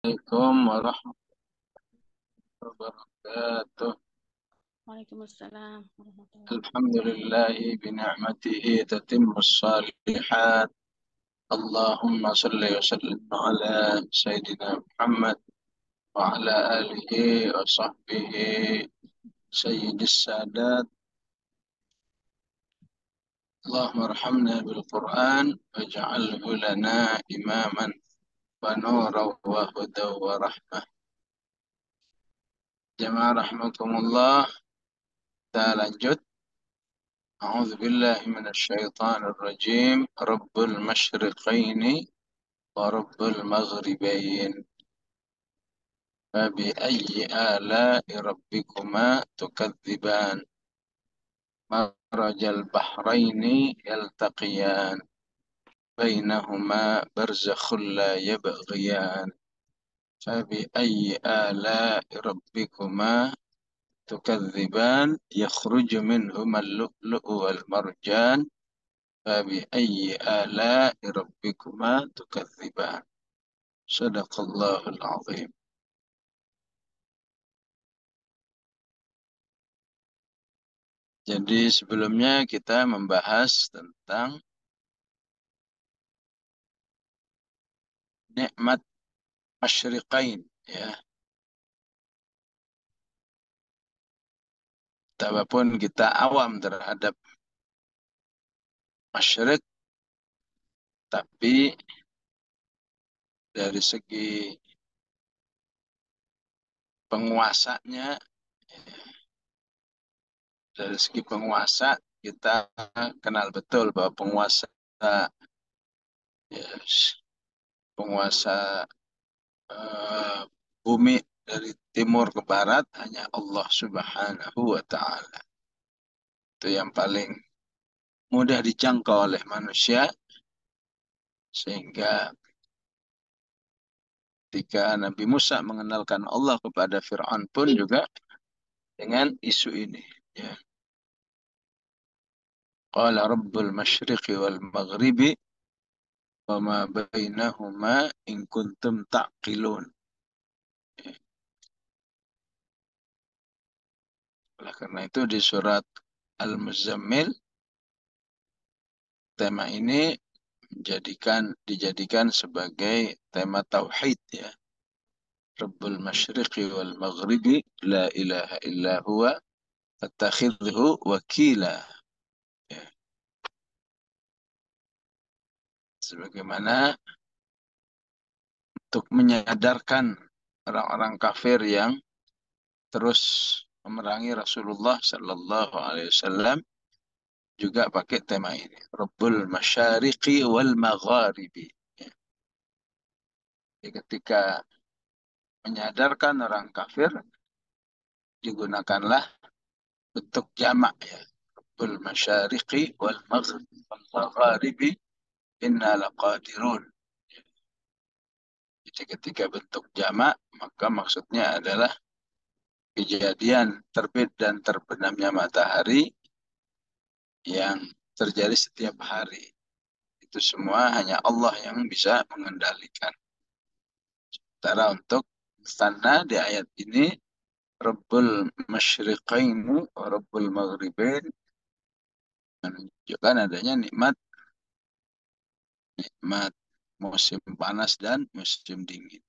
Assalamualaikum warahmatullahi wabarakatuh. Waalaikumsalam warahmatullahi wabarakatuh. Alhamdulillahi bini'matihi tatimmus salihat. Allahumma salli wa sallim ala Sayyidina Muhammad wa ala alihi wa sahbihi sayyidis sadat. Allahumma arhamna bil Qur'an waj'alhu lana imaman wa nuran wa hudan wa rahmah. Jamaah rahmakumullah, kita lanjut. أعوذ بالله من الشيطان الرجيم رب المشرقين ورب المغربين فبأي آلاء ربكما تكذبان مرج البحرين يلتقيان بينهما برزخ لا يبغيان فبأي آلاء ربكما تكذبان يخرج منهما اللؤلؤ والمرجان فبأي آلاء ربكما تكذبان. Sadaqallahul azim. Jadi sebelumnya kita membahas tentang nikmat masyriqain, ya. Walaupun kita awam terhadap masyriq, tapi dari segi penguasanya, dari segi penguasa kita kenal betul bahwa penguasa, ya, penguasa eh, bumi dari timur ke barat hanya Allah Subhanahu wa Ta'ala. Itu yang paling mudah dijangkau oleh manusia, sehingga ketika Nabi Musa mengenalkan Allah kepada Fir'aun pun juga dengan isu ini, ya. Qala rabbul masyriqi wal maghribi wa ma bainahuma in kuntum ta'qilun. Ya. Oleh karena itu di surat Al-Muzammil tema ini dijadikan sebagai tema tauhid, ya. Rabbul masyriqi wal maghribi la ilaha illa huwa fattakhidhu wakila. Ya. Sebagaimana untuk menyadarkan orang-orang kafir yang terus memerangi Rasulullah Sallallahu Alaihi Wasallam, juga pakai tema ini, Rabbul Masyariqi wal Magharibi. Ya. Jadi ketika menyadarkan orang kafir, digunakanlah bentuk jamak, ya. Rabbul Masyariqi wal Magharibi inna laqadirun. Jadi ketika bentuk jamak, maka maksudnya adalah kejadian terbit dan terbenamnya matahari yang terjadi setiap hari. Itu semua hanya Allah yang bisa mengendalikan. Sementara untuk istana di ayat ini, Rabbul Masyriqain wa Rabbul Maghribain, menunjukkan adanya nikmat musim panas dan musim dingin.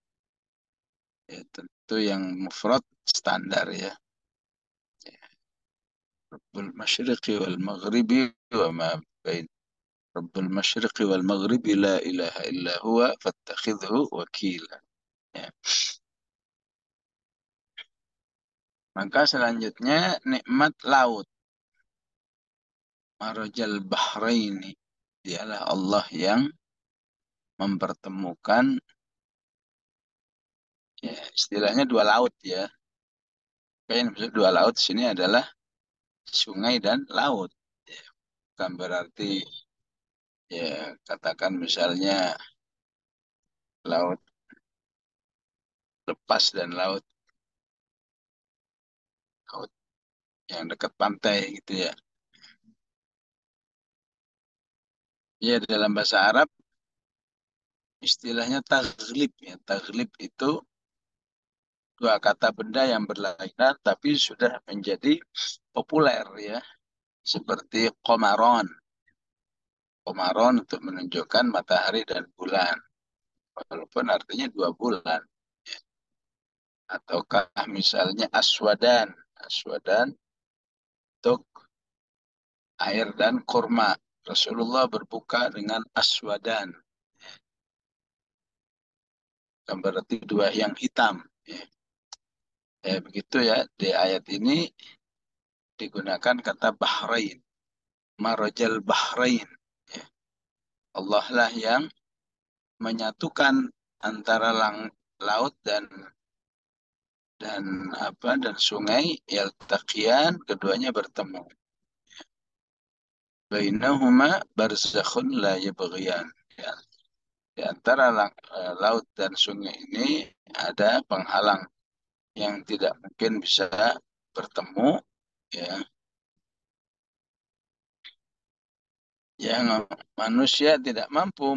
Ya, tentu yang mufrad standar, ya. Rabbul Masyriqi wal Maghribi wa ma bain Rabbul Masyriqi wal Maghribi la ilaha illa huwa fattakhidhu wakila. Ya. Maka selanjutnya nikmat laut. Marajal Bahraini. Dialah Allah yang mempertemukan, ya, istilahnya dua laut, ya. Yang maksud dua laut di sini adalah sungai dan laut. Ya, bukan berarti, ya, katakan misalnya laut lepas dan laut yang dekat pantai gitu, ya. Ya, dalam bahasa Arab istilahnya taglib ya. Taglib itu dua kata benda yang berlainan tapi sudah menjadi populer ya. Seperti komaron. Komaron untuk menunjukkan matahari dan bulan. Walaupun artinya 2 bulan. Ataukah misalnya aswadan. Aswadan untuk air dan kurma. Rasulullah berbuka dengan aswadan. Yang berarti dua yang hitam. Begitu ya. Di ayat ini digunakan kata Bahrain. Marajal Bahrain. Ya. Allah lah yang menyatukan antara laut dan sungai yaltaqiyan, keduanya bertemu. Bainahuma barzakhun la yabghiyan. Ya. Di antara laut dan sungai ini ada penghalang yang tidak mungkin bisa bertemu, ya, yang manusia tidak mampu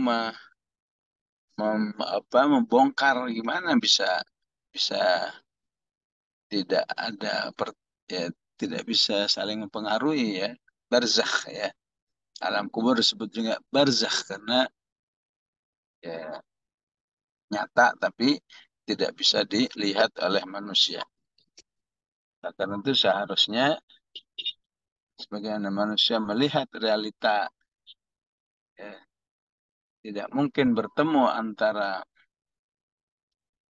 membongkar. Gimana bisa bisa tidak ada ya, tidak bisa saling mempengaruhi ya. Barzakh ya, alam kubur disebut juga barzakh karena ya nyata tapi tidak bisa dilihat oleh manusia. Nah, karena itu seharusnya sebagaimana manusia melihat realita, ya, tidak mungkin bertemu antara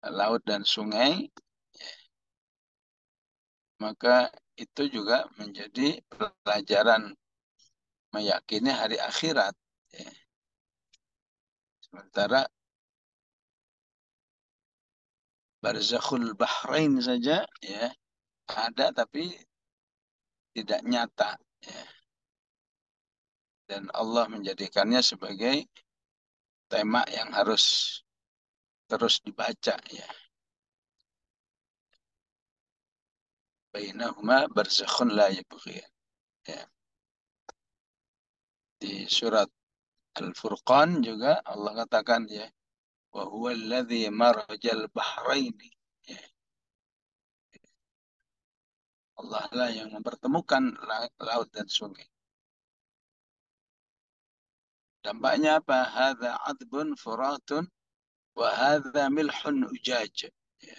laut dan sungai, maka itu juga menjadi pelajaran meyakini hari akhirat. Ya. Sementara barzakhul bahrain saja ya ada tapi tidak nyata. Ya. Dan Allah menjadikannya sebagai tema yang harus terus dibaca ya. Bainahuma barzakhun la yabghiyan. Ya. Di surat Al-Furqan juga Allah katakan ya, wa huwa alladhi marajal bahraini. Ya. Allah lah yang mempertemukan laut dan sungai. Dampaknya apa? Hadza adbun furatun wa hadza milhun ujaj. Ya.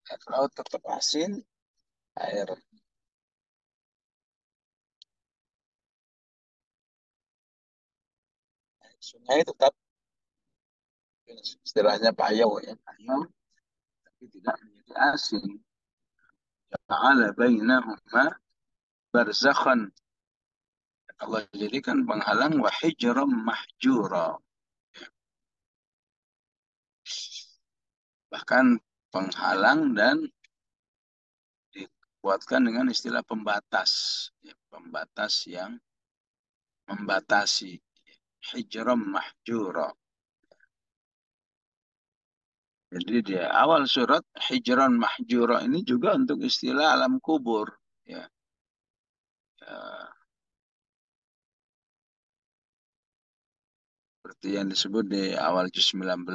Air laut tetap asin, air sungai tetap istilahnya payau ya, payau tapi tidak menjadi asin. Ta'ala bainahuma barzakhan. Allah jadikan penghalang wa hijram mahjura. Bahkan penghalang dan dikuatkan dengan istilah pembatas. Ya, pembatas yang membatasi. Hijram mahjura. Jadi di awal surat hijran mahjura ini juga untuk istilah alam kubur. Ya, ya, seperti yang disebut di awal juz 19.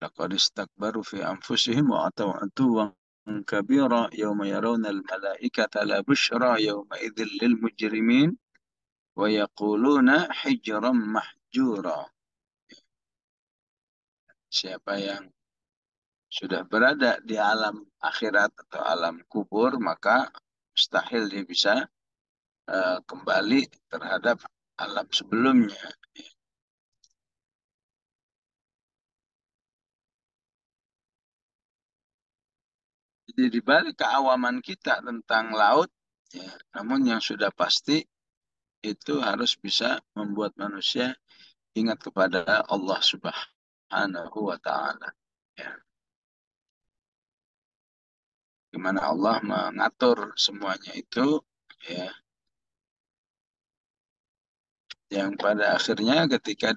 Laqad istakbaru fi anfusihim wa ataw atuwan kabira yawma yarawna al-malaikata la bushra yawma idzil lil mujrimin wa yaquluna hijran mahjura. Siapa yang sudah berada di alam akhirat atau alam kubur, maka mustahil dia bisa kembali terhadap alam sebelumnya. Jadi di balik keawaman kita tentang laut, ya, namun yang sudah pasti itu harus bisa membuat manusia ingat kepada Allah Subhanahu wa Ta'ala. Ya. Gimana Allah mengatur semuanya itu, ya, yang pada akhirnya ketika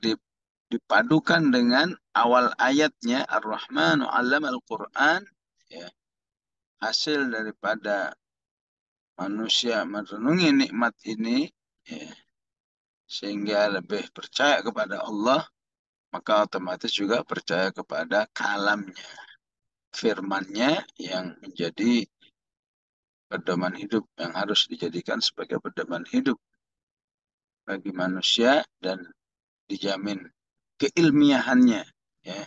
dipadukan dengan awal ayatnya Ar-Rahmanu 'allamal Qur'an, ya, hasil daripada manusia merenungi nikmat ini, ya, sehingga lebih percaya kepada Allah, maka otomatis juga percaya kepada kalamnya, firmannya yang menjadi pedoman hidup, yang harus dijadikan sebagai pedoman hidup bagi manusia dan dijamin keilmiahannya, ya.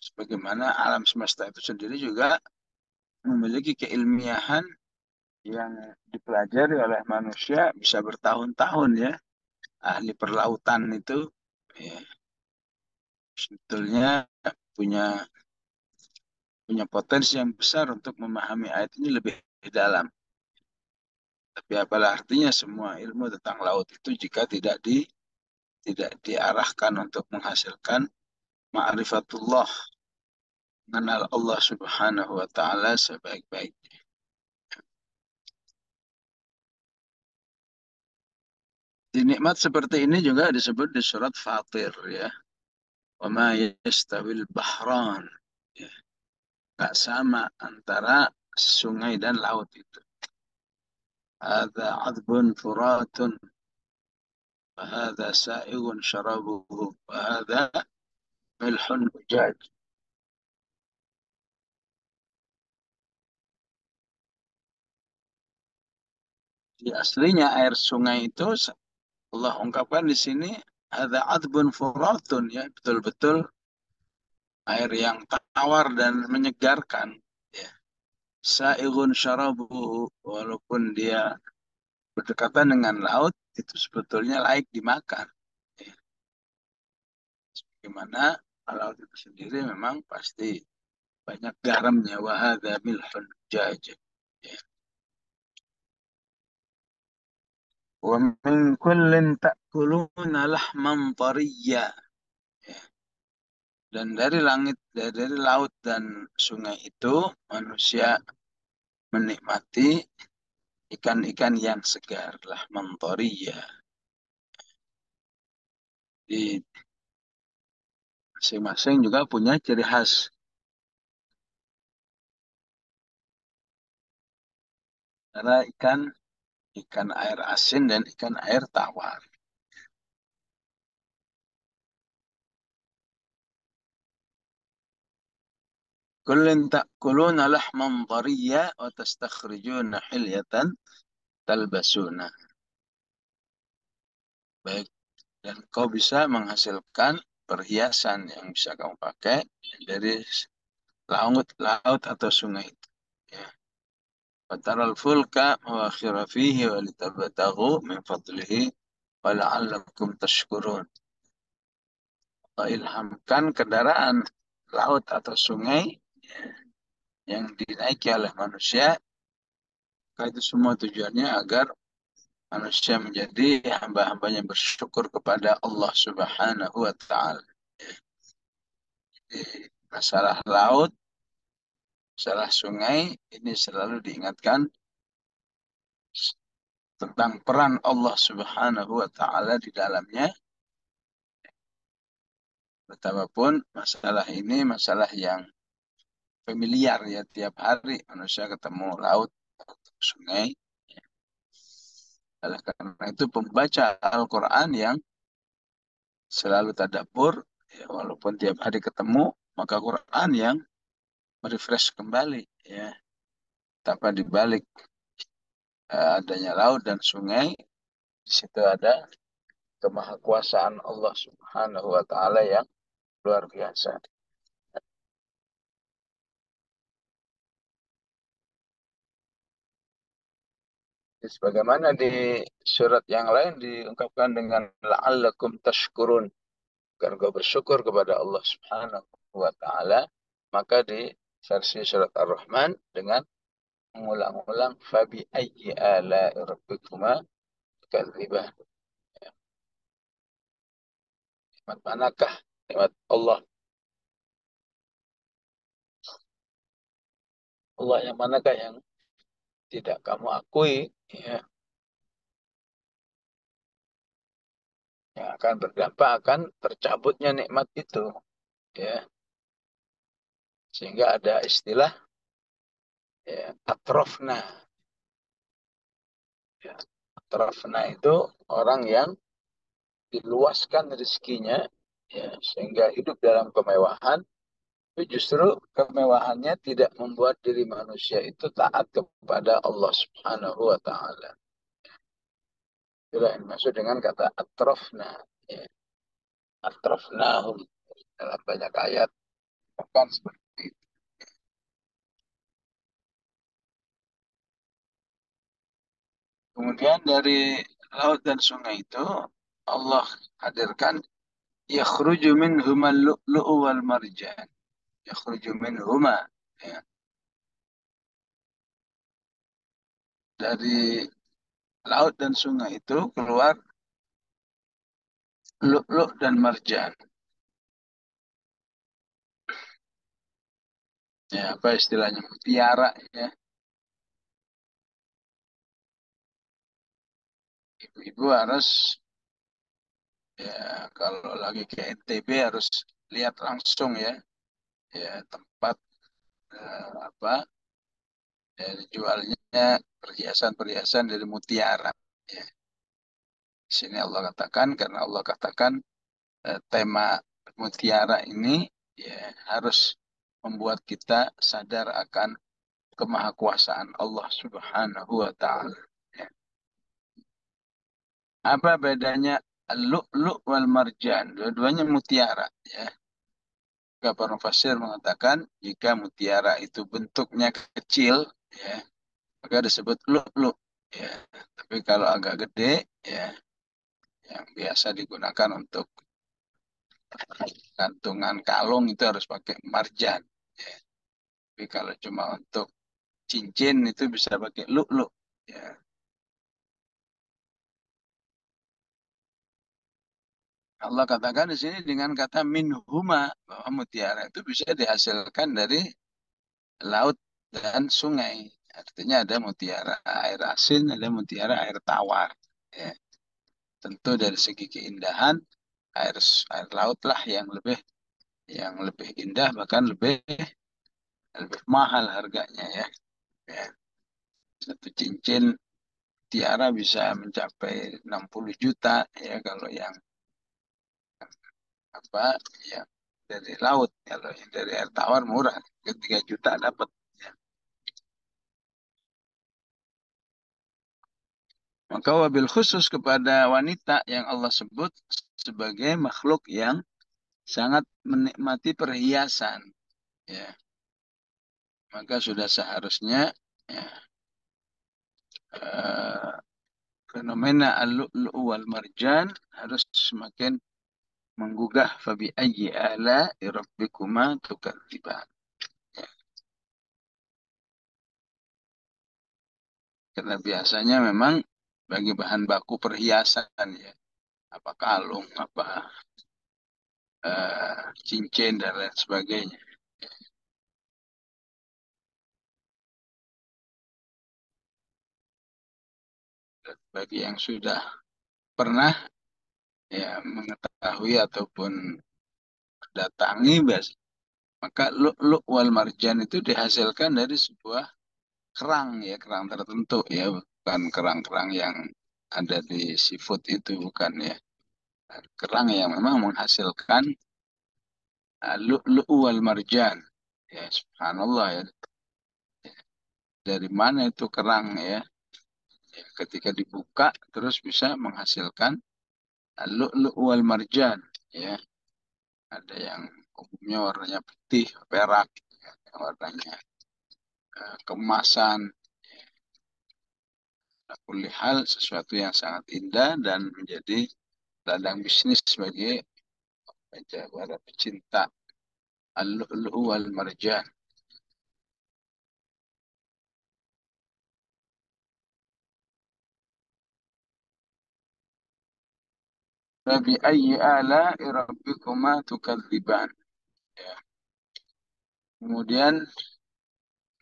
Sebagaimana alam semesta itu sendiri juga memiliki keilmiahan yang dipelajari oleh manusia bisa bertahun-tahun, ya. Ahli perlautan itu, ya, sebetulnya punya punya potensi yang besar untuk memahami ayat ini lebih dalam. Tapi apalah artinya semua ilmu tentang laut itu jika tidak diarahkan untuk menghasilkan ma'rifatullah, mengenal Allah Subhanahu wa taala sebaik-baiknya. Di nikmat seperti ini juga disebut di surat Fatir, ya. Wa ma yastawil bahran. Ya. Gak sama antara sungai dan laut itu. Hadza adbun furatun wa hadza sa'igun syarabuhu wa hadza milhun ujaj. Di aslinya air sungai itu Allah ungkapkan di sini ada adbun furatun, ya, betul-betul air yang tawar dan menyegarkan, ya. Sa'igun syarabuhu, walaupun dia berdekatan dengan laut, itu sebetulnya layak dimakan, ya. Gimana laut itu sendiri memang pasti banyak garamnya, wahada milhun jaj, ya. Wa min kullin ta'kuluna lahman tariyya. Dan dari langit, dari laut dan sungai itu, manusia menikmati ikan-ikan yang segar, lah mentoria. Di masing-masing juga punya ciri khas. Karena ikan air asin dan ikan air tawar. Kullin ta'kuluna lahman tariya wa tastakhrijuna hilyatan talbasuna. Baik, dan kau bisa menghasilkan perhiasan yang bisa kamu pakai dari laut atau sungai itu. Ya. Fataral fulka mawakhira fihi walitabtaghu min fadlihi wala'allakum tashkurun. Allah ilhamkan kendaraan laut atau sungai, ya, yang dinaiki oleh manusia. Maka itu semua tujuannya agar manusia menjadi hamba-hambanya bersyukur kepada Allah Subhanahu wa taala. Jadi, masalah laut, masalah sungai ini selalu diingatkan tentang peran Allah Subhanahu wa taala di dalamnya. Betapapun masalah ini masalah yang familiar, ya, tiap hari manusia ketemu laut, ketemu sungai. Oleh karena itu pembaca Al-Quran yang selalu tadabbur, ya, walaupun tiap hari ketemu, maka Quran yang merefresh kembali, ya, tanpa dibalik adanya laut dan sungai, di situ ada kemahakuasaan Allah Subhanahu wa taala yang luar biasa. Sebagaimana di surat yang lain diungkapkan dengan la'allakum tashkurun, agar engkau bersyukur kepada Allah Subhanahu wa taala. Maka di versi surat Ar-Rahman dengan mengulang-ulang fabi ayyi ala rabbikuma tukadziban. Nikmat manakah nikmat Allah? Allah yang manakah yang tidak kamu akui, ya, yang akan berdampak akan tercabutnya nikmat itu, ya. Sehingga ada istilah, ya, atrofna, ya, Atrafna itu orang yang diluaskan rezekinya, ya, sehingga hidup dalam kemewahan. Tapi justru kemewahannya tidak membuat diri manusia itu taat kepada Allah Subhanahu wa Ta'ala. Itulah yang dimaksud dengan kata atrafna. Ya. Atrafnahum dalam banyak ayat bukan seperti itu. Kemudian dari laut dan sungai itu Allah hadirkan yakhruju minhumal lu'lu'u wal marjan. Yakhruju minhuma, ya. Dari laut dan sungai itu keluar lu'lu' dan marjan. Ya, apa istilahnya? Mutiara, ya. Ibu-ibu harus, ya, kalau lagi ke NTB harus lihat langsung, ya. Ya, tempat apa, ya, jualnya perhiasan-perhiasan dari mutiara. Ya. Di sini Allah katakan, karena Allah katakan tema mutiara ini, ya, harus membuat kita sadar akan kemahakuasaan Allah Subhanahu wa Ta'ala. Ya. Apa bedanya lu-lu wal marjan? Dua-duanya mutiara, ya. Maka para mufassir mengatakan jika mutiara itu bentuknya kecil, ya, maka disebut lu-lu, ya. Tapi kalau agak gede, ya, yang biasa digunakan untuk gantungan kalung itu harus pakai marjan. Ya. Tapi kalau cuma untuk cincin itu bisa pakai lu-lu. Ya. Allah katakan di sini dengan kata minhuma, bahwa mutiara itu bisa dihasilkan dari laut dan sungai. Artinya ada mutiara air asin, ada mutiara air tawar. Ya. Tentu dari segi keindahan air air laut lah yang lebih indah, bahkan lebih lebih mahal harganya, ya. Ya. Satu cincin tiara bisa mencapai 60 juta, ya, kalau yang apa, yang dari laut. Kalau yang dari air tawar murah, ke 3 juta dapat, ya. Maka wabil khusus kepada wanita yang Allah sebut sebagai makhluk yang sangat menikmati perhiasan, ya. Maka sudah seharusnya, ya, eh, fenomena al-lu'lu' wal marjan harus semakin menggugah. Fabi ayyi ala rabbikuma tukadziban. Ya. Karena biasanya memang bagi bahan baku perhiasan, ya, apa kalung, apa cincin dan lain sebagainya. Bagi yang sudah pernah, ya, mengetahui ataupun datangi, maka lu'lu' wal marjan itu dihasilkan dari sebuah kerang, ya, kerang tertentu, ya, bukan kerang-kerang yang ada di seafood itu, bukan, ya. Kerang yang memang menghasilkan lu'lu' wal marjan. Ya, subhanallah, ya. Dari mana itu kerang, ya? Ya, ketika dibuka terus bisa menghasilkan lu'lu' wal marjan, ya. Ada yang umumnya warnanya putih, perak, ya, yang warnanya kemasan. Kulli hal sesuatu yang sangat indah dan menjadi ladang bisnis bagi para pecinta al-lu'lu' wal marjan. Fabi ayyi ala'i rabbikuma tukadziban. Ya. Kemudian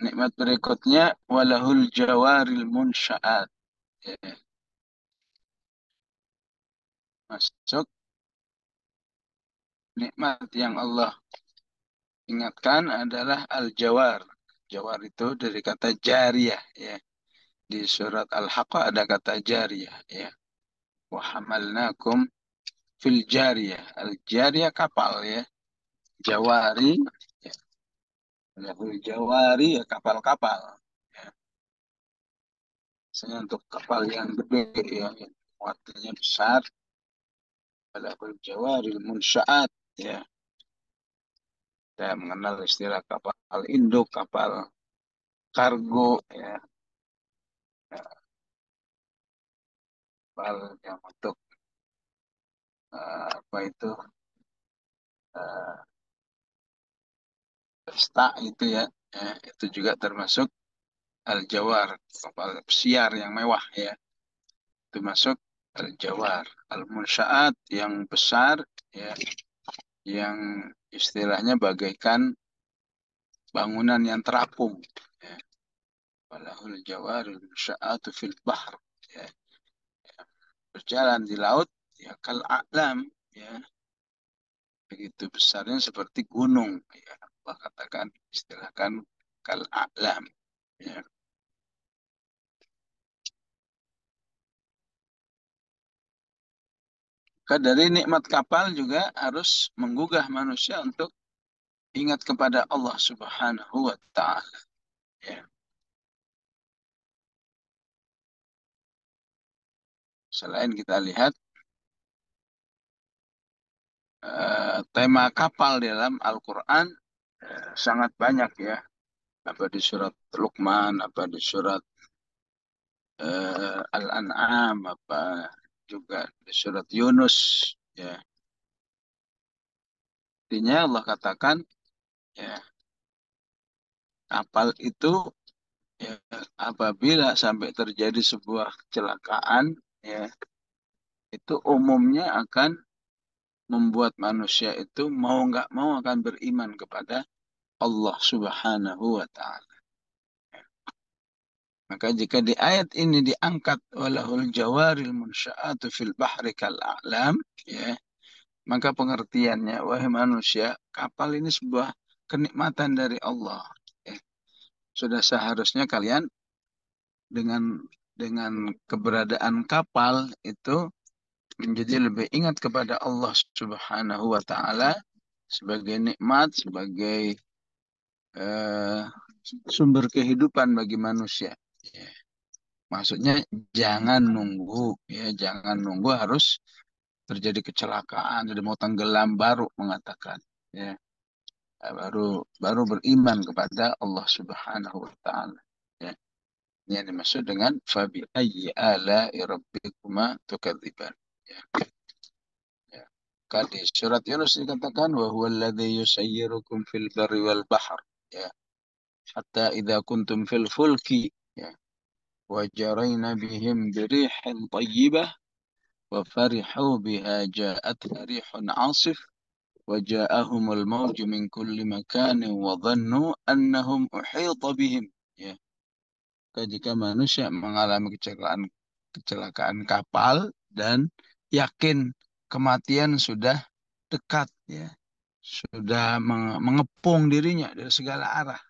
nikmat berikutnya walahul jawaril munsya'at. Ya. Masuk nikmat yang Allah ingatkan adalah al-jawar. Jawar itu dari kata jariyah, ya. di surat Al-Haqqah ada kata jariyah ya. Wa hamalnakum fil jariyah. Al-jariyah kapal ya. Jawari ya. Lahul jawari ya kapal-kapal. Ya. Misalnya untuk kapal yang gede ya, yang muatannya besar. Lahul jawari munsyaat ya. Saya mengenal istilah kapal induk, kapal kargo ya. Kapal yang untuk apa itu uh, pesta itu ya. Ya, itu juga termasuk al-jawar, kapal pesiar yang mewah ya. Itu masuk al-jawar. Al-munsyaat yang besar ya, yang istilahnya bagaikan bangunan yang terapung ya. Walahul jawaril munsyaatu fil bahr ya. Berjalan di laut ya kal a'lam ya, begitu besarnya seperti gunung ya. Allah katakan istilahkan kal a'lam ya. Maka dari nikmat kapal juga harus menggugah manusia untuk ingat kepada Allah Subhanahu wa taala ya. Selain kita lihat tema kapal dalam Al-Qur'an sangat banyak ya. Apa di surat Luqman, apa di surat Al-An'am, apa juga di surat Yunus ya. Intinya Allah katakan ya, kapal itu ya, apabila sampai terjadi sebuah kecelakaan ya, itu umumnya akan membuat manusia itu mau nggak mau akan beriman kepada Allah Subhanahu wa taala. Maka jika di ayat ini diangkat walahul jawaril munsya'atu fil bahri kal a'lam ya, maka pengertiannya wahai manusia, kapal ini sebuah kenikmatan dari Allah ya. Sudah seharusnya kalian dengan keberadaan kapal itu menjadi lebih ingat kepada Allah Subhanahu wa taala sebagai nikmat, sebagai eh, sumber kehidupan bagi manusia. Ya. Maksudnya jangan nunggu ya, jangan nunggu harus terjadi kecelakaan, jadi mau tenggelam baru mengatakan ya, baru beriman kepada Allah Subhanahu wa taala. Ya. Ini yang dimaksud dengan fabi ayyi ala'i rabbikuma tukadziban. Ya. Ya. Kan di surat Yunus dikatakan wa huwa alladzi yusayyirukum fil barri wal bahr. Ya. Hatta idza kuntum fil fulki ya. وجرينا بهم بريح طيبة وفرحوا بها جاءتها ريح عاصف وجاءهم الموج من كل مكان وظنوا أنهم أحيط بهم ya. Jika manusia mengalami kecelakaan kapal dan yakin kematian sudah dekat ya, sudah mengepung dirinya dari segala arah,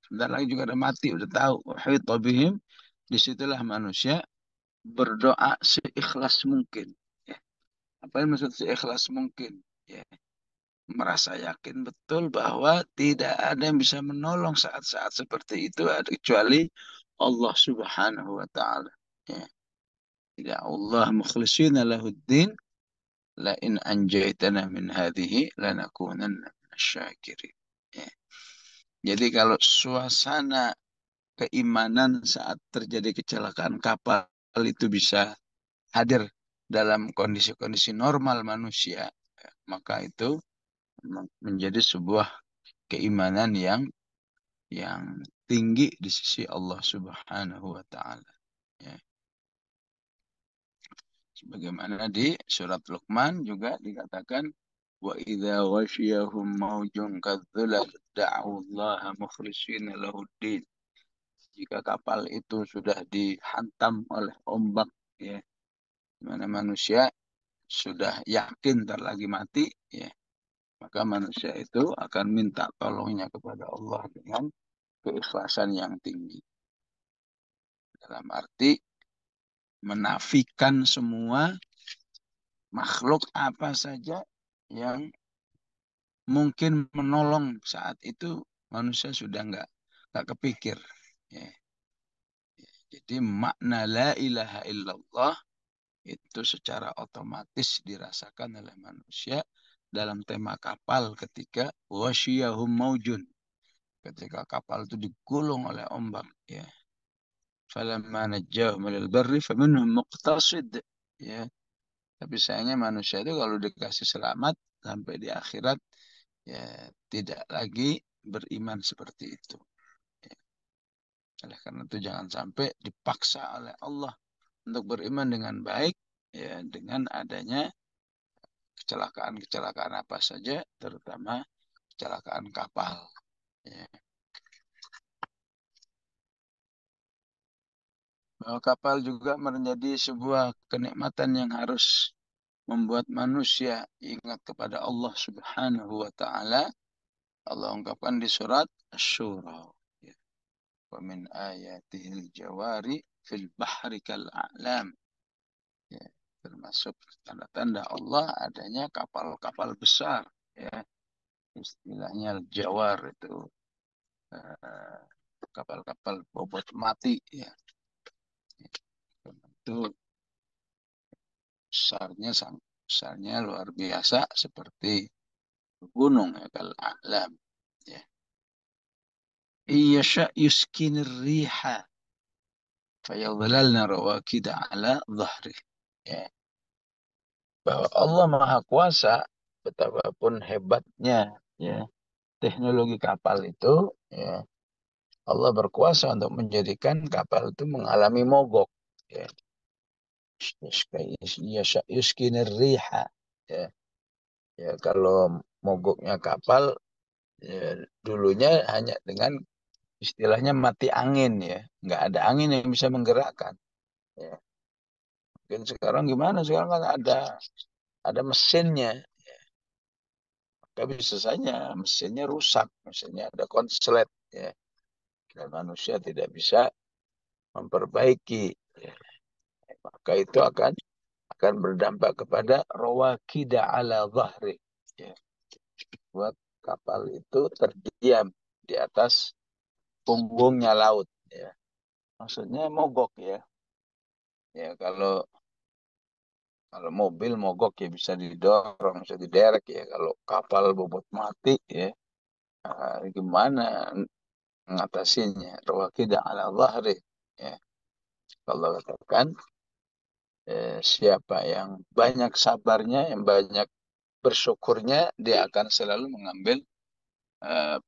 sebentar lagi juga ada mati, udah tahu uhita bihim, disitulah manusia berdoa seikhlas mungkin ya. Apa yang maksud seikhlas mungkin ya, merasa yakin betul bahwa tidak ada yang bisa menolong saat-saat seperti itu kecuali Allah Subhanahu wa taala ya. Ya Allah mukhlishina lahuddin la in anjaitana min hadhihi lanakunanna minasyakirin ya. Jadi kalau suasana keimanan saat terjadi kecelakaan kapal itu bisa hadir dalam kondisi-kondisi normal manusia, maka itu menjadi sebuah keimanan yang tinggi di sisi Allah Subhanahu wa taala. Ya. Sebagaimana di surat Luqman juga dikatakan wa idza ghasyiyahum maujun kadzulal da'u Allah mukhlishina lahuddin. Jika kapal itu sudah dihantam oleh ombak ya, mana manusia sudah yakin ntar lagi mati ya, maka manusia itu akan minta tolongnya kepada Allah dengan keikhlasan yang tinggi. Dalam arti menafikan semua makhluk apa saja yang mungkin menolong saat itu manusia sudah nggak kepikir. Ya. Jadi makna la ilaha illallah itu secara otomatis dirasakan oleh manusia dalam tema kapal ketika wasyiyahum maujun. Ketika kapal itu digulung oleh ombak. Ya. Falamma najjahum ilal barri faminhum muqtasid. Ya. Tapi sayangnya manusia itu kalau dikasih selamat sampai di akhirat, ya tidak lagi beriman seperti itu. Ya. Oleh karena itu jangan sampai dipaksa oleh Allah untuk beriman dengan baik, ya dengan adanya kecelakaan-kecelakaan apa saja, terutama kecelakaan kapal. Ya. Bahwa kapal juga menjadi sebuah kenikmatan yang harus membuat manusia ingat kepada Allah Subhanahu wa taala. Allah ungkapkan di surat Asy-Syura. Ya. Wa min ayatihil jawari fil bahri kal a'lam. Ya. Termasuk tanda-tanda Allah adanya kapal-kapal besar. Ya. Istilahnya jawar itu eh, kapal-kapal bobot mati. Ya. Itu besarnya luar biasa seperti gunung ya kal a'lam. Ya. Iyasha yuskinir riha fayadhalalna rawakida ala dhahri. Ya. Bahwa Allah Maha Kuasa betapapun hebatnya ya teknologi kapal itu ya Allah berkuasa untuk menjadikan kapal itu mengalami mogok ya yuskinir riha ya ya kalau mogoknya kapal ya, dulunya hanya dengan istilahnya mati angin ya nggak ada angin yang bisa menggerakkan ya mungkin sekarang gimana sekarang kan ada mesinnya tapi bisa saja mesinnya rusak mesinnya ada konslet ya dan manusia tidak bisa memperbaiki ya. Maka itu akan berdampak kepada rawakida ala dhahri ya. Buat kapal itu terdiam di atas punggungnya laut ya. Maksudnya mogok ya. Ya kalau mobil mogok ya bisa didorong, bisa diderek ya. Kalau kapal bobot mati ya, gimana mengatasinya? Rawakida ala dhahri ya. Allah katakan siapa yang banyak sabarnya, yang banyak bersyukurnya, dia akan selalu mengambil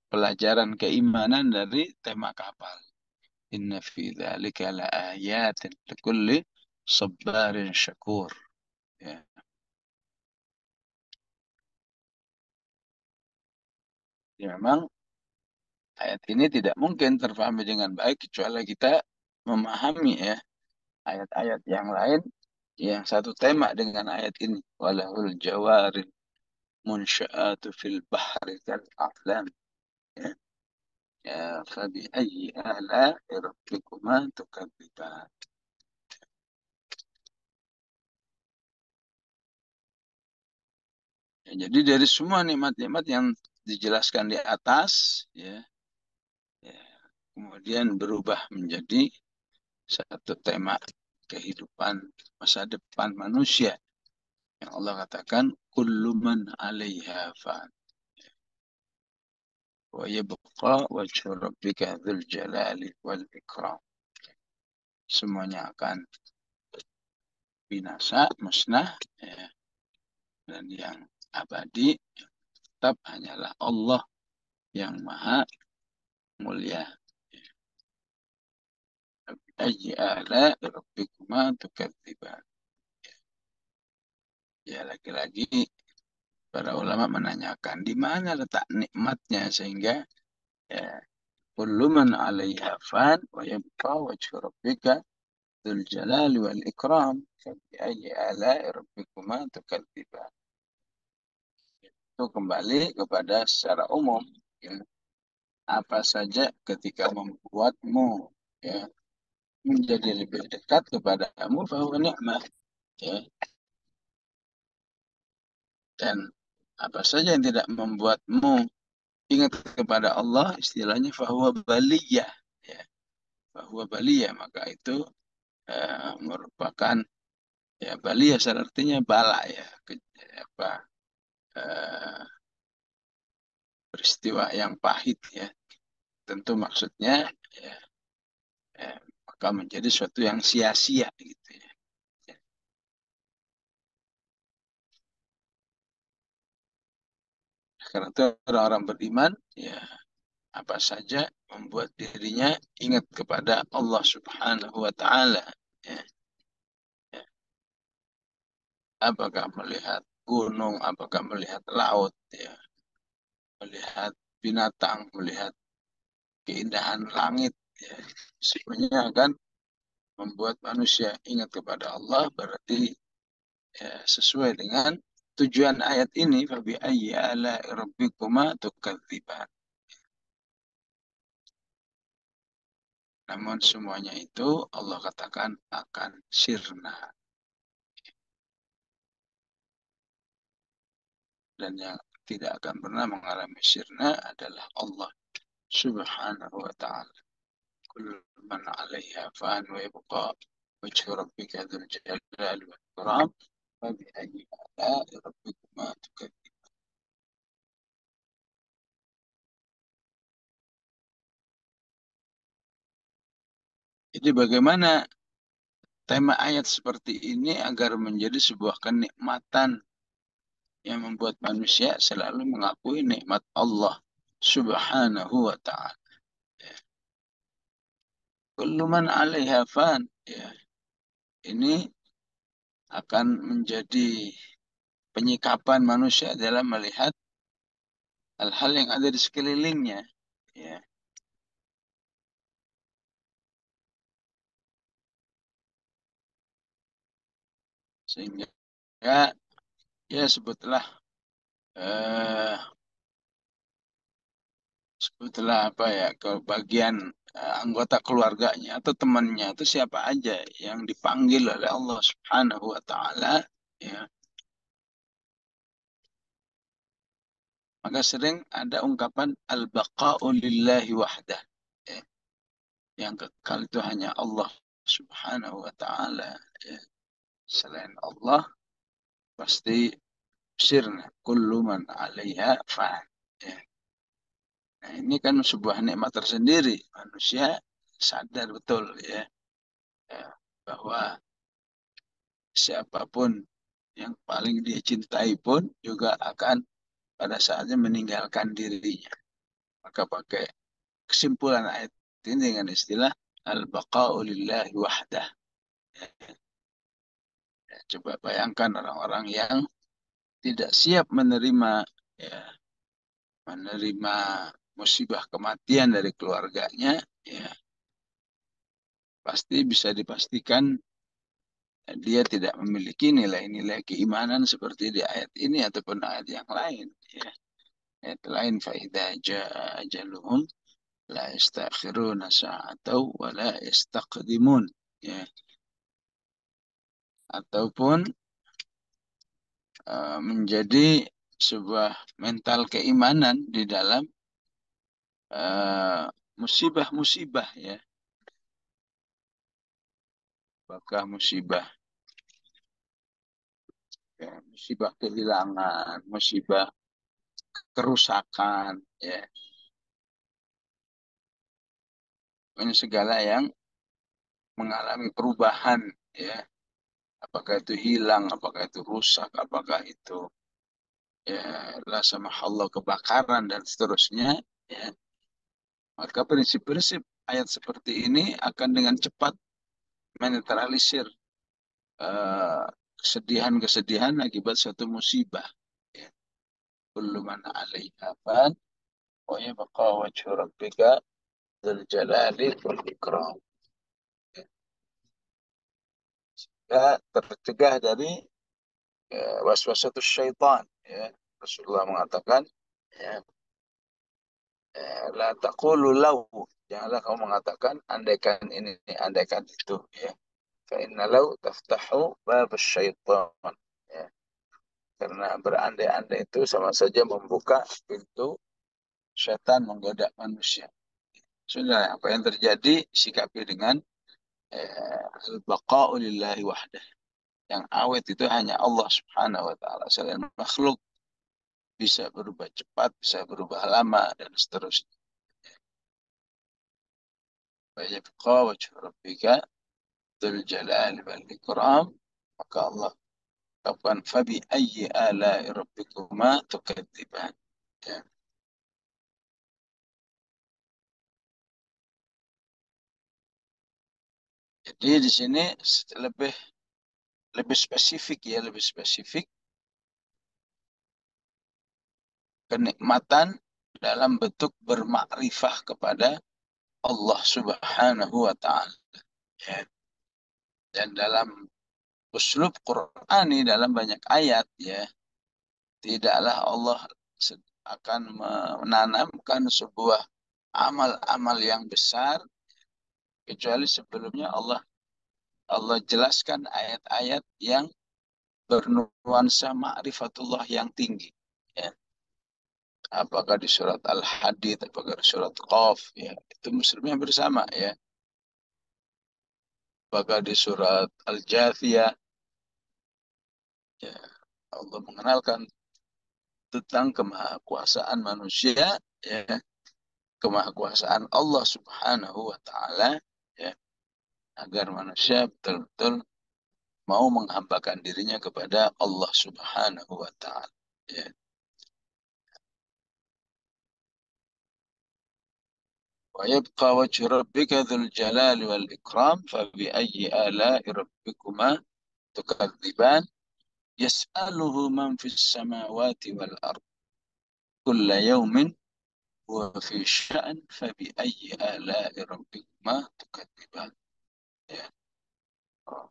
pelajaran keimanan dari tema kapal. Inna fi dzalika la ayatin likulli sabarin syakur. Ya. Ya, memang ayat ini tidak mungkin terpahami dengan baik kecuali kita memahami ya ayat-ayat yang lain yang satu tema dengan ayat ini. Walahul jawaril munsya'atu fil bahri kal a'lam. Ya. Ya, fabi ayyi ala'i rabbikuma tukadziban. Ya, jadi dari semua nikmat-nikmat yang dijelaskan di atas, ya, ya, kemudian berubah menjadi satu tema kehidupan masa depan manusia yang Allah katakan kullu man 'alaiha fan wa yabqa wajhu rabbika dzul jalali wal ikram. Semuanya akan binasa, musnah, ya, dan yang abadi tetap hanyalah Allah yang maha mulia. Ayyi ala rabbikuma tukadziban. Ya lagi-lagi para ulama menanyakan di mana letak nikmatnya sehingga ya kullu man 'alaiha fan wa yabqa wajhu rabbika dzul jalali wal ikram. Fabi ayyi ala'i rabbikuma tukadziban. Itu kembali kepada secara umum ya, apa saja ketika membuatmu ya menjadi lebih dekat kepadamu bahwa nikmat, ya. Dan apa saja yang tidak membuatmu ingat kepada Allah, istilahnya fahuwa baliyah, ya. Fahuwa baliyah, maka itu merupakan, ya, baliyah artinya bala, ya, apa, eh, peristiwa yang pahit, ya. Tentu maksudnya, ya, maka menjadi suatu yang sia-sia gitu, ya. Karena itu orang-orang beriman, ya, apa saja membuat dirinya ingat kepada Allah Subhanahu wa taala, ya. Apakah melihat gunung, apakah melihat laut, ya, melihat binatang, melihat keindahan langit, ya. Semuanya akan membuat manusia ingat kepada Allah, berarti, ya, sesuai dengan tujuan ayat ini, fabi ayyi ala rabbikuma tukadziban. Namun semuanya itu Allah katakan akan sirna, dan yang tidak akan pernah mengalami sirna adalah Allah Subhanahu wa taala. Kullu man 'alaiha fan wa yabqa wajhu rabbika dzul jalali wal ikram. Fa bi ayyi ala'i rabbikuma tukadzib. Jadi bagaimana tema ayat seperti ini agar menjadi sebuah kenikmatan yang membuat manusia selalu mengakui nikmat Allah Subhanahu wa taala. Kullu man 'alaiha fan, ya. Ini akan menjadi penyikapan manusia dalam melihat hal-hal yang ada di sekelilingnya, ya. Sehingga, ya, eh, sebutlah apa, ya, ke bagian anggota keluarganya atau temannya itu siapa aja yang dipanggil oleh Allah Subhanahu wa taala, ya, maka sering ada ungkapan al-baqa'u lillahi wahdah, ya. Yang kekal itu hanya Allah Subhanahu wa taala, ya. Selain Allah pasti sirna kullu man 'alaiha fan, ya. Nah, ini kan sebuah nikmat tersendiri. Manusia sadar betul, ya, ya, bahwa siapapun yang paling dia cintai pun juga akan pada saatnya meninggalkan dirinya. Maka pakai kesimpulan ayat ini dengan istilah al-baqa'u lillahi wahdah. Ya, coba bayangkan orang-orang yang tidak siap menerima, ya, menerima musibah kematian dari keluarganya, ya, pasti bisa dipastikan dia tidak memiliki nilai-nilai keimanan seperti di ayat ini ataupun ayat yang lain, ya. Ayat lain, faida jaa ajaluhum la yastakhiruna sa'atau wa la yastaqdimun, ya. Ataupun menjadi sebuah mental keimanan di dalam musibah-musibah, ya. Apakah musibah, ya, musibah kehilangan, musibah kerusakan, ya. Ini segala yang mengalami perubahan, ya. Apakah itu hilang, apakah itu rusak, apakah itu, ya, la Allah kebakaran dan seterusnya, ya. Maka prinsip-prinsip ayat seperti ini akan dengan cepat menetralisir eh, kesedihan-kesedihan akibat suatu musibah, ya. Kullu man 'alaiha fan wa yabqa wajhu rabbika dzul jalali wal ikram. Ya, tercegah dari waswasatus syaitan, ya. Rasulullah mengatakan, ya, La taqulu law. Janganlah kamu mengatakan andaikan ini, andaikan itu. Ya. Fa inna law taftahu bab syaitan. Ya. Karena berandai-andai itu sama saja membuka pintu setan menggoda manusia. Sudah, apa yang terjadi sikapi dengan al-baqa'u lillahi wahdah. Yang awet itu hanya Allah Subhanahu wa taala. Selain makhluk bisa berubah cepat, bisa berubah lama dan seterusnya. Wa yabqa wajhu rabbika dzul jalali wal ikram. Maka Allah katakan fabi ayyi ala'i rabbikuma tukadziban. Ya. Jadi di sini lebih lebih spesifik ya, lebih spesifik kenikmatan dalam bentuk bermakrifah kepada Allah Subhanahu wa taala. Ya. Dan dalam uslub Qur'ani dalam banyak ayat ya, tidaklah Allah akan menanamkan sebuah amal-amal yang besar kecuali sebelumnya Allah jelaskan ayat-ayat yang bernuansa ma'rifatullah yang tinggi. Ya. Apakah di surat Al-Hadid, apakah di surat Qaf, ya. Itu muslimnya bersama ya. Apakah di surat Al-Jathiyah, ya. Allah mengenalkan tentang kemahakuasaan manusia, ya. Kemahakuasaan Allah Subhanahu wa taala, ya. Agar manusia betul-betul mau menghambakan dirinya kepada Allah Subhanahu wa taala. Ya. ويبقى وجه ربك ذو الجلال والإكرام فبأي آلاء ربكما تكذبان يسأله من في السماوات والأرض كل يوم هو في شأن فبأي آلاء ربكما تكذبان. Ya.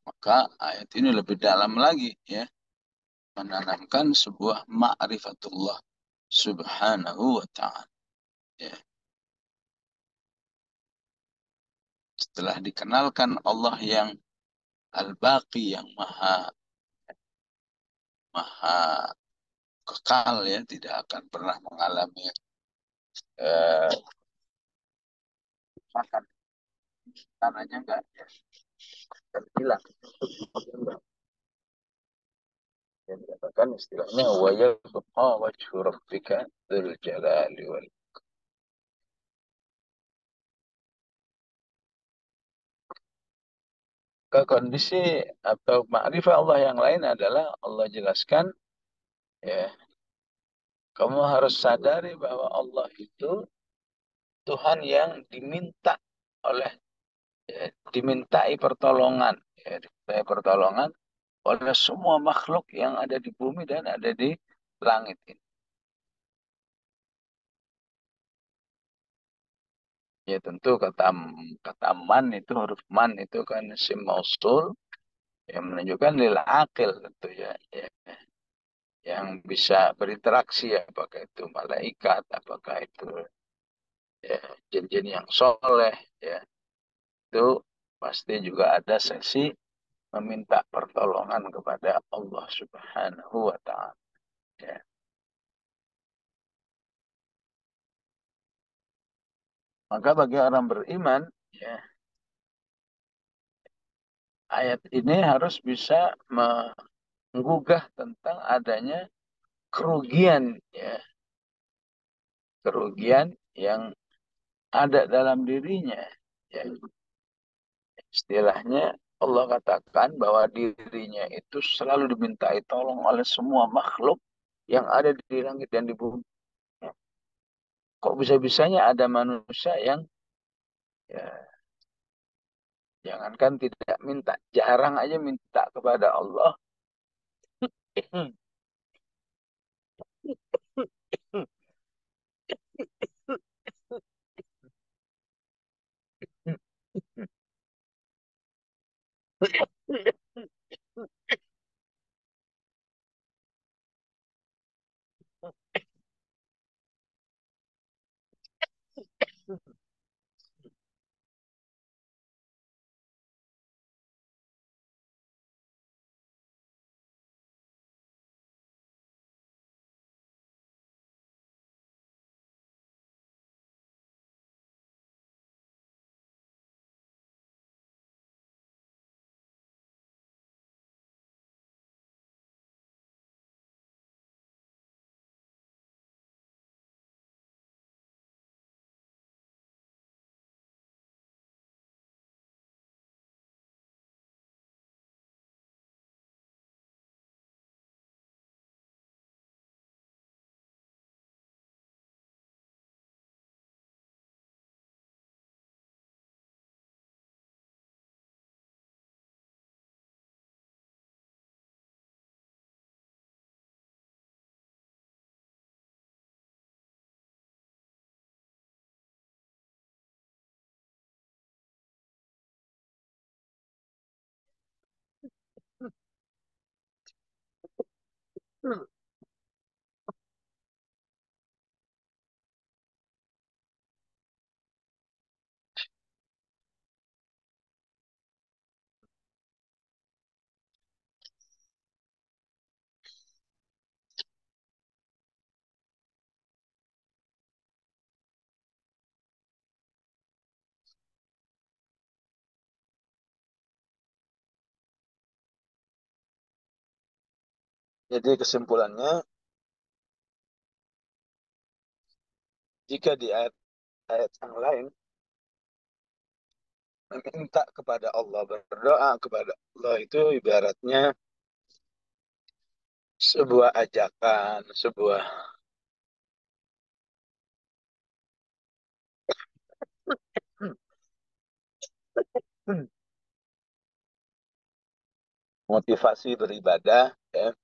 Maka ayat ini lebih dalam lagi ya, menanamkan sebuah ma'rifatullah subhanahu wa ta'ala. Ya. Setelah dikenalkan Allah yang Al-Baqi, yang maha maha kekal ya, tidak akan pernah mengalami eh, makan tanahnya enggak ya, terbilang yang dikatakan istilahnya wa yabqa wajhu rabbika dzul jalali wal. Ke kondisi atau ma'rifah Allah yang lain adalah Allah jelaskan ya, kamu harus sadari bahwa Allah itu Tuhan yang diminta oleh ya, dimintai pertolongan ya, dimintai pertolongan oleh semua makhluk yang ada di bumi dan ada di langit ini. Ya tentu kata man itu, huruf man itu kan isim mausul yang menunjukkan lil akil tentu ya, ya, yang bisa berinteraksi apakah itu malaikat, apakah itu ya, jin-jin yang soleh ya, itu pasti juga ada sesi meminta pertolongan kepada Allah Subhanahu wa taala ya. Maka bagi orang beriman ya, ayat ini harus bisa menggugah tentang adanya kerugian ya, kerugian yang ada dalam dirinya ya. Istilahnya Allah katakan bahwa dirinya itu selalu dimintai tolong oleh semua makhluk yang ada di langit dan di bumi. Kok bisa-bisanya ada manusia yang ya, jangankan tidak minta, jarang aja minta kepada Allah. Jadi kesimpulannya, jika di ayat-ayat yang lain meminta kepada Allah, berdoa kepada Allah itu ibaratnya sebuah ajakan, sebuah motivasi beribadah, ya.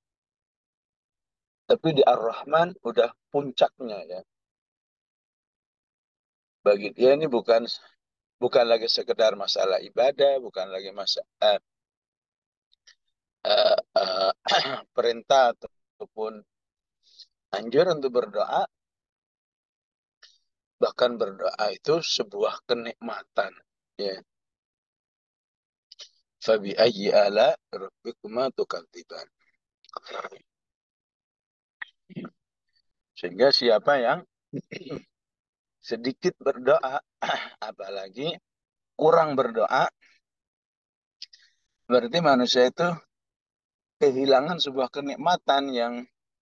Tapi di Ar-Rahman udah puncaknya, ya. Bagi dia ini bukan lagi sekedar masalah ibadah, bukan lagi masalah perintah ataupun anjur untuk berdoa, bahkan berdoa itu sebuah kenikmatan, ya. Fabi ayyi ala rabbikuma tukadziban. Sehingga siapa yang sedikit berdoa, apalagi kurang berdoa, berarti manusia itu kehilangan sebuah kenikmatan yang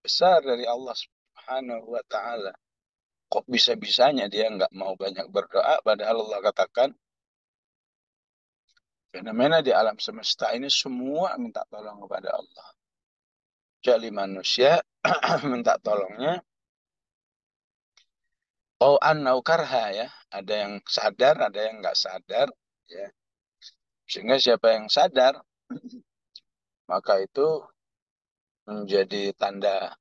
besar dari Allah Subhanahu wa Ta'ala. Kok bisa-bisanya dia nggak mau banyak berdoa, padahal Allah katakan fenomena di alam semesta ini semua minta tolong kepada Allah. Kecuali manusia minta tolongnya tau'an au karha, ya. Ada yang sadar, ada yang nggak sadar, ya. Sehingga siapa yang sadar, maka itu menjadi tanda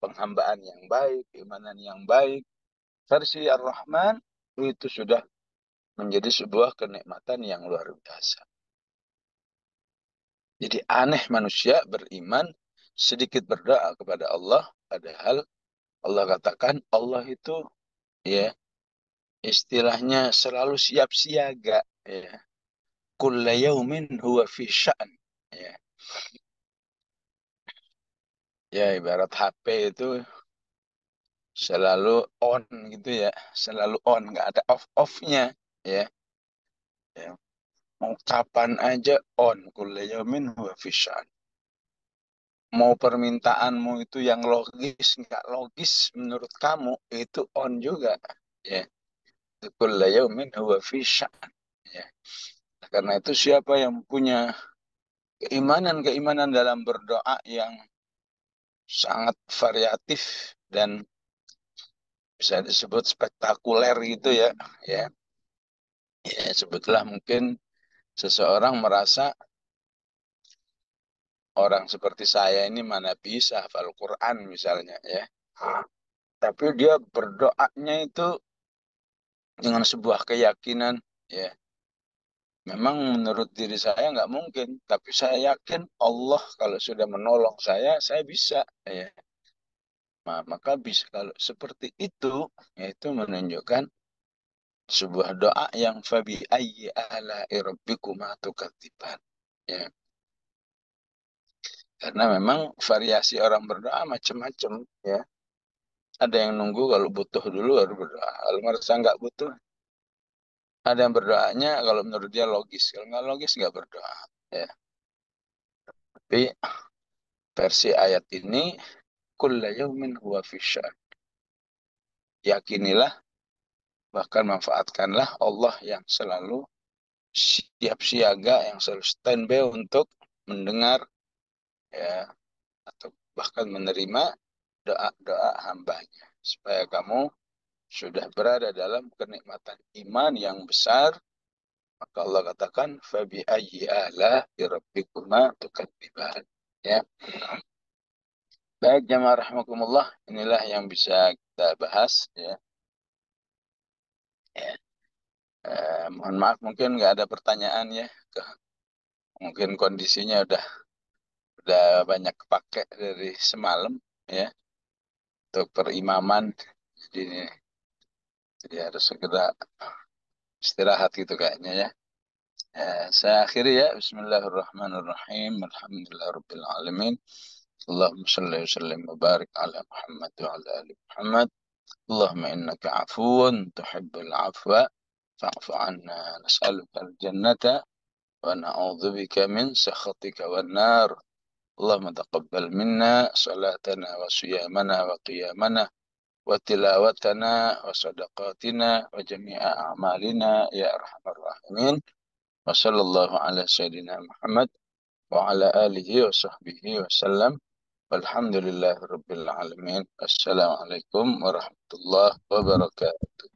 penghambaan yang baik, keimanan yang baik. Versi Ar-Rahman itu sudah menjadi sebuah kenikmatan yang luar biasa. Jadi aneh manusia beriman sedikit berdoa kepada Allah, padahal Allah katakan Allah itu, ya, istilahnya selalu siap siaga, ya. Kulla yaumin huwa fi sya'n, ya. Ya, ibarat HP itu selalu on gitu, ya, selalu on, nggak ada off-off-nya, ya. Ya. Mau kapan aja on, kulla yaumin huwa fi sya'n. Mau permintaanmu itu yang logis, nggak logis menurut kamu, itu on juga, ya. Kulla yaumin huwa fi sya'n, ya. Karena itu siapa yang punya keimanan dalam berdoa yang sangat variatif dan bisa disebut spektakuler gitu, ya, ya, ya, sebutlah mungkin seseorang merasa orang seperti saya ini mana bisa hafal Quran misalnya, ya, tapi dia berdoanya itu dengan sebuah keyakinan, ya, memang menurut diri saya nggak mungkin, tapi saya yakin Allah kalau sudah menolong saya bisa, ya. Maka bisa kalau seperti itu, yaitu menunjukkan sebuah doa yang fabi ayyi ala'i rabbikuma tukadziban, ya. Karena memang variasi orang berdoa macam-macam, ya. Ada yang nunggu kalau butuh dulu baru berdoa. Kalau merasa nggak butuh, ada yang berdoanya kalau menurut dia logis. Kalau nggak logis nggak berdoa, ya. Tapi versi ayat ini kulla yaumin huwa fi sya'n. Yakinilah, bahkan manfaatkanlah Allah yang selalu siap siaga, yang selalu standby untuk mendengar, ya, atau bahkan menerima doa-doa hambanya, supaya kamu sudah berada dalam kenikmatan iman yang besar. Maka Allah katakan fabi ayyi ala rabbikuma tukadziban, ya. Baik jamaah rahimakumullah, inilah yang bisa kita bahas, ya. Ya. Mohon maaf mungkin nggak ada pertanyaan, ya. Mungkin kondisinya udah udah banyak kepake dari semalam ya untuk perimaman. Jadi harus segera istirahat gitu kayaknya ya. Saya akhiri ya. Bismillahirrahmanirrahim. Alhamdulillahirabbil alamin. Allahumma shalli wa sallim wa barik ala Muhammad wa ala ali Muhammad. Allahumma innaka afuwun tuhibbul afwa fa'fu anna nas'aluka al-jannata wa na'udzubika min sakhatika wan nar. Allahumma taqabbal minna salatana wa siyamana wa qiyamana wa tilawatana wa sadaqatina wa jami'a a'malina ya arhamar rahimin. Wa sallallahu ala sayyidina Muhammad wa ala alihi wa sahbihi wa sallam. Walhamdulillahi rabbil alamin. Assalamualaikum warahmatullahi wabarakatuh.